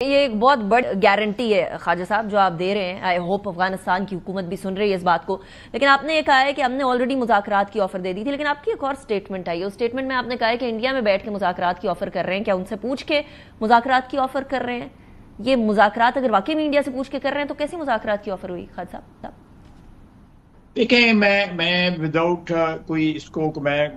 یہ ایک بہت بڑی گارنٹی ہے خواجہ صاحب جو آپ دے رہے ہیں. آئی ہوپ افغانستان کی حکومت بھی سن رہی ہے اس بات کو. لیکن آپ نے یہ کہا ہے کہ ہم نے آلریڈی مذاکرات کی آفر دے دی تھی، لیکن آپ کی ایک اور سٹیٹمنٹ آئی ہے. اس سٹیٹمنٹ میں آپ نے کہا ہے کہ انڈیا میں بیٹھ کے مذاکرات کی آفر کر رہے ہیں. کیا ان سے پوچھ کے مذاکرات کی آفر کر رہے ہیں؟ یہ مذاکرات اگر واقعی میں انڈیا سے پوچھ کے کر رہے ہیں تو کیسی مذاکرات کی آفر ہوئی خواجہ صاحب؟ دیکھیں، میں وداؤٹ کوئی اس کو میں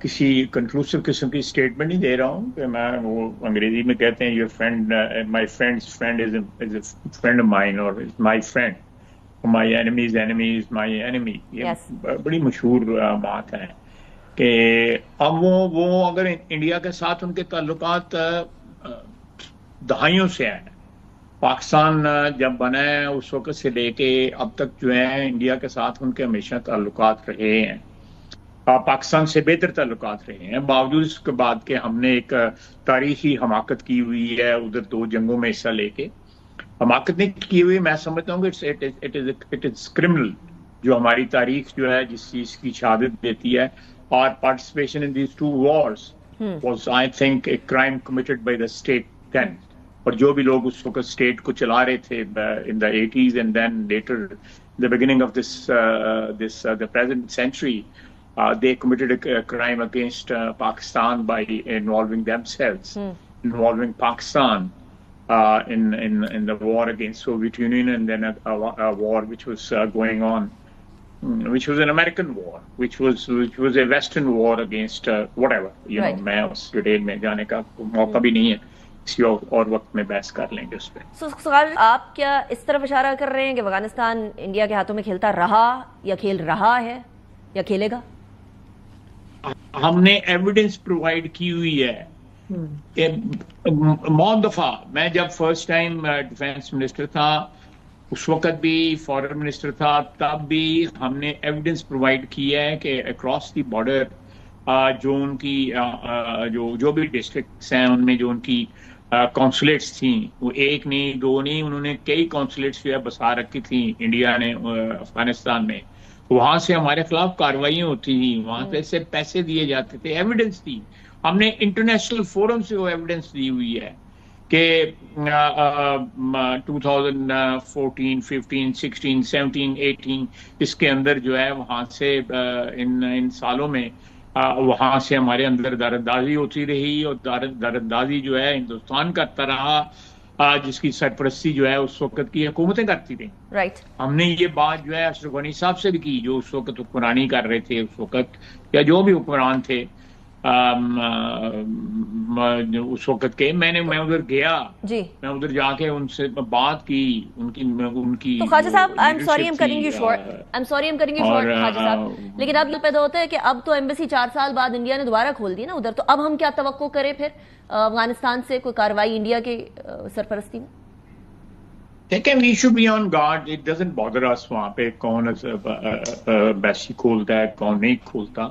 کسی کنکلوسو قسم کی اسٹیٹمنٹ نہیں دے رہا ہوں کہ میں وہ انگریزی میں کہتے ہیں your friend my friends friend is a friend of mine اور my friend my enemies enemy is my enemy. یہ بڑی مشہور بات ہے کہ اب وہ اگر انڈیا کے ساتھ ان کے تعلقات دہائیوں سے ہیں. پاکستان جب بنا ہے اس وقت سے لے کے اب تک جو ہے انڈیا کے ساتھ ان کے ہمیشہ تعلقات رہے ہیں، پاکستان سے بہتر تعلقات رہے ہیں، باوجود اس کے بعد کہ ہم نے ایک تاریخی حماقت کی ہوئی ہے ادھر 2 جنگوں میں حصہ لے کے. حماقت نہیں کی ہوئی، میں سمجھتا ہوں کہ اٹ از کرمنل جو ہماری تاریخ جو ہے جس چیز کی شہادت دیتی ہے. اور participation in these 2 wars was I think a crime committed by the state then. اور جو بھی لوگ اس وقت اسٹیٹ کو چلا رہے تھے in the 80s and then later the beginning of the present century, they committed a crime against Pakistan by involving themselves, involving Pakistan in the war against Soviet Union, and then a war which was going on, which was an American war, which was a Western war against whatever, know, میں اس detail میں جانے کا موقع بھی نہیں ہے، کسی اور وقت میں بحث کر لیں گے اس پہ. سوال، آپ کیا اس طرف اشارہ کر رہے ہیں کہ افغانستان انڈیا کے ہاتھوں میں کھیلتا رہا یا کھیل رہا ہے یا کھیلے گا؟ ہم نے ایویڈنس پرووائڈ کی ہوئی ہے کہ بہت دفعہ میں جب فرسٹ ٹائم ڈیفینس منسٹر تھا اس وقت بھی فارن منسٹر تھا، تب بھی ہم نے ایویڈنس پرووائڈ کی ہے کہ اکراس دی بارڈر جو ان کی جو بھی ڈسٹرکٹس ہیں ان میں جو ان کی کونسولیٹس تھیں، وہ 1 نہیں 2 نہیں، انہوں نے کئی کونسولیٹس جو ہے بسا رکھی تھیں انڈیا نے افغانستان میں. وہاں سے ہمارے خلاف کارروائیاں ہوتی تھیں، وہاں سے پیسے دیے جاتے تھے، ایویڈنس تھی. ہم نے انٹرنیشنل فورم سے وہ ایویڈنس دی ہوئی ہے کہ 2014 15 16 17 18 اس کے اندر جو ہے وہاں سے ان سالوں میں وہاں سے ہمارے اندر دراندازی ہوتی رہی، اور دراندازی جو ہے ہندوستان کرتا رہا جس کی سرپرستی جو ہے اس وقت کی حکومتیں کرتی تھیں. ہم نے یہ بات جو ہے اشرف غنی صاحب سے بھی کی جو اس وقت حکمرانی کر رہے تھے اس وقت، یا جو بھی حکمران تھے اس وقت کے. میں ادھر گیا، میں ادھر جا کے ان سے بات کی، ان کی تو خواجہ صاحب I'm sorry I'm cutting you short خواجہ صاحب، لیکن اب یہ پیدا ہوتا ہے کہ اب تو ایمبیسی 4 سال بعد انڈیا نے دوبارہ کھول دی نا ادھر، تو اب ہم کیا توقع کریں پھر افغانستان سے کوئی کارروائی انڈیا کی سرپرستی میں؟ دیکھیں، we should be on guard. It doesn't bother us وہاں پہ کون بیسی کھولتا ہے کون نہیں کھولتا،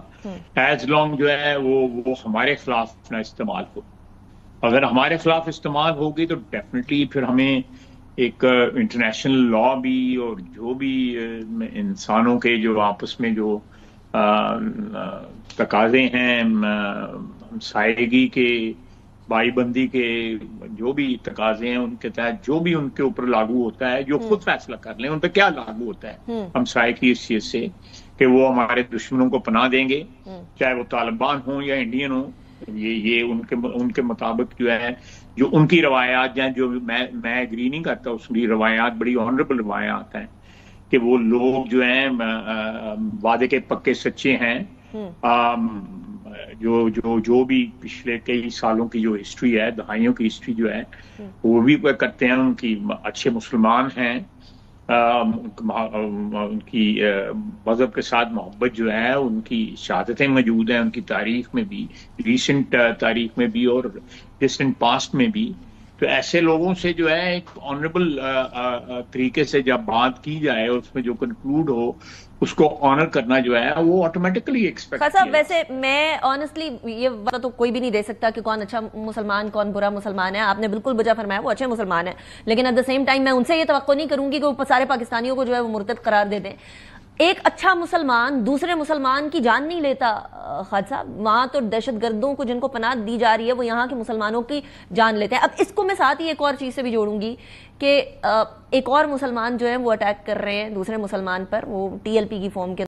ایز لانگ جو ہے وہ ہمارے خلاف نہ استعمال ہو. اگر ہمارے خلاف استعمال ہوگی تو ڈیفینیٹلی پھر ہمیں ایک انٹرنیشنل لا بھی اور جو بھی انسانوں کے جو آپس میں جو تقاضے ہیں ہمسائیگی کے، بائی بندی کے جو بھی تقاضے ہیں ان کے تحت جو بھی ان کے اوپر لاگو ہوتا ہے، جو خود فیصلہ کر لیں ان پہ کیا لاگو ہوتا ہے ہمسائے کی اس چیز سے کہ وہ ہمارے دشمنوں کو پناہ دیں گے، چاہے وہ طالبان ہوں یا انڈین ہوں. یہ ان کے مطابق جو ہے جو ان کی روایات ہیں، جو میں ایگری نہیں کرتا، اس کی روایات بڑی آنریبل روایات ہیں کہ وہ لوگ جو ہیں وعدے کے پکے سچے ہیں. جو بھی پچھلے کئی سالوں کی جو ہسٹری ہے، دہائیوں کی ہسٹری جو ہے وہ بھی کرتے ہیں، ان کی اچھے مسلمان ہیں، ان کی مذہب کے ساتھ محبت جو ہے، ان کی شہادتیں موجود ہیں ان کی تاریخ میں بھی، ریسنٹ تاریخ میں بھی اور ڈسٹنٹ پاسٹ میں بھی. تو ایسے لوگوں سے جو ہے ایک آنریبل طریقے سے جب بات کی جائے اس میں جو کنکلوڈ ہو اس کو آنر کرنا جو ہے وہ آٹومیٹکلی ایکسپیکٹ صاحب. ویسے میں آنیسٹلی یہ تو کوئی بھی نہیں دے سکتا کہ کون اچھا مسلمان کون برا مسلمان ہے، آپ نے بالکل بجا فرمایا وہ اچھے مسلمان ہیں، لیکن ایٹ دا سیم ٹائم میں ان سے یہ توقع نہیں کروں گی کہ وہ سارے پاکستانیوں کو جو ہے وہ مرتد قرار دے دیں. ایک اچھا مسلمان دوسرے مسلمان کی جان نہیں لیتا خواجہ صاحب. وہاں تو دہشت گردوں کو جن کو پناہ دی جا رہی ہے وہ یہاں کے مسلمانوں کی جان لیتے ہیں. اب اس کو میں ساتھ ہی ایک اور چیز سے بھی جوڑوں گی کہ ایک اور مسلمان جو ہے وہ اٹیک کر رہے ہیں دوسرے مسلمان پر, وہ TLP کی فارم کے